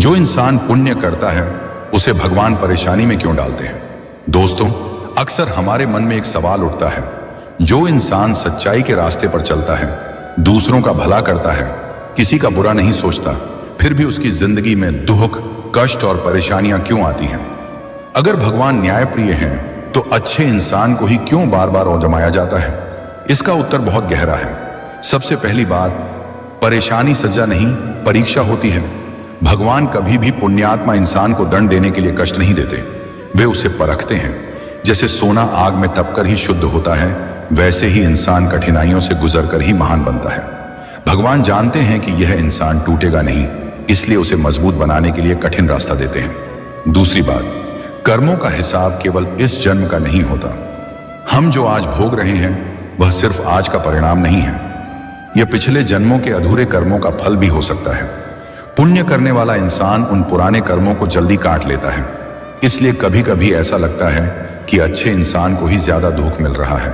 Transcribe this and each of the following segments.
जो इंसान पुण्य करता है उसे भगवान परेशानी में क्यों डालते हैं? दोस्तों, अक्सर हमारे मन में एक सवाल उठता है। जो इंसान सच्चाई के रास्ते पर चलता है, दूसरों का भला करता है, किसी का बुरा नहीं सोचता, फिर भी उसकी जिंदगी में दुख, कष्ट और परेशानियां क्यों आती हैं? अगर भगवान न्यायप्रिय हैं, तो अच्छे इंसान को ही क्यों बार बार आजमाया जाता है? इसका उत्तर बहुत गहरा है। सबसे पहली बात, परेशानी सजा नहीं, परीक्षा होती है। भगवान कभी भी पुण्यात्मा इंसान को दंड देने के लिए कष्ट नहीं देते, वे उसे परखते हैं। जैसे सोना आग में तपकर ही शुद्ध होता है, वैसे ही इंसान कठिनाइयों से गुजरकर ही महान बनता है। भगवान जानते हैं कि यह इंसान टूटेगा नहीं, इसलिए उसे मजबूत बनाने के लिए कठिन रास्ता देते हैं। दूसरी बात, कर्मों का हिसाब केवल इस जन्म का नहीं होता। हम जो आज भोग रहे हैं वह सिर्फ आज का परिणाम नहीं है, यह पिछले जन्मों के अधूरे कर्मों का फल भी हो सकता है। पुण्य करने वाला इंसान उन पुराने कर्मों को जल्दी काट लेता है, इसलिए कभी कभी ऐसा लगता है कि अच्छे इंसान को ही ज्यादा दुख मिल रहा है,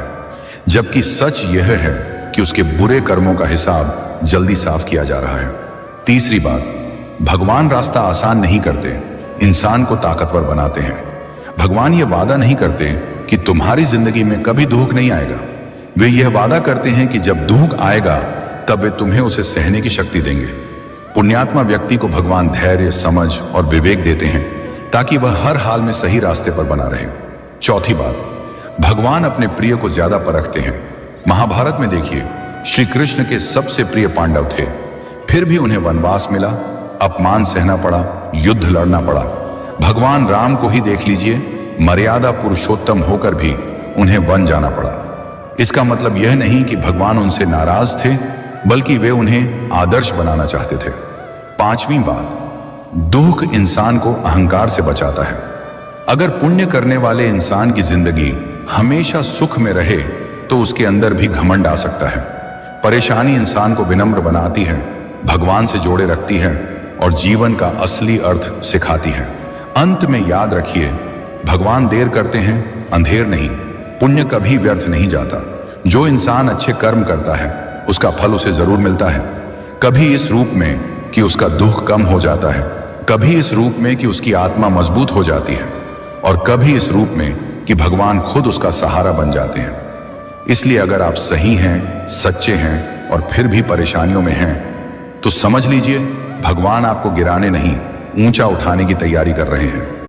जबकि सच यह है कि उसके बुरे कर्मों का हिसाब जल्दी साफ किया जा रहा है। तीसरी बात, भगवान रास्ता आसान नहीं करते, इंसान को ताकतवर बनाते हैं। भगवान ये वादा नहीं करते कि तुम्हारी जिंदगी में कभी दुख नहीं आएगा। वे यह वादा करते हैं कि जब दुख आएगा तब वे तुम्हें उसे सहने की शक्ति देंगे। पुण्यात्मा व्यक्ति को भगवान धैर्य, समझ और विवेक देते हैं ताकि वह हर हाल में सही रास्ते पर बना रहे। चौथी बात, भगवान अपने प्रिय को ज्यादा परखते हैं। महाभारत में देखिए, श्री कृष्ण के सबसे प्रिय पांडव थे, फिर भी उन्हें वनवास मिला, अपमान सहना पड़ा, युद्ध लड़ना पड़ा। भगवान राम को ही देख लीजिए, मर्यादा पुरुषोत्तम होकर भी उन्हें वन जाना पड़ा। इसका मतलब यह नहीं कि भगवान उनसे नाराज थे, बल्कि वे उन्हें आदर्श बनाना चाहते थे। पांचवी बात, दुख इंसान को अहंकार से बचाता है। अगर पुण्य करने वाले इंसान की जिंदगी हमेशा सुख में रहे तो उसके अंदर भी घमंड आ सकता है। परेशानी इंसान को विनम्र बनाती है, भगवान से जोड़े रखती है और जीवन का असली अर्थ सिखाती है। अंत में याद रखिए, भगवान देर करते हैं, अंधेर नहीं। पुण्य कभी व्यर्थ नहीं जाता। जो इंसान अच्छे कर्म करता है उसका फल उसे जरूर मिलता है, कभी इस रूप में कि उसका दुख कम हो जाता है, कभी इस रूप में कि उसकी आत्मा मजबूत हो जाती है, और कभी इस रूप में कि भगवान खुद उसका सहारा बन जाते हैं। इसलिए अगर आप सही हैं, सच्चे हैं और फिर भी परेशानियों में हैं, तो समझ लीजिए भगवान आपको गिराने नहीं, ऊंचा उठाने की तैयारी कर रहे हैं।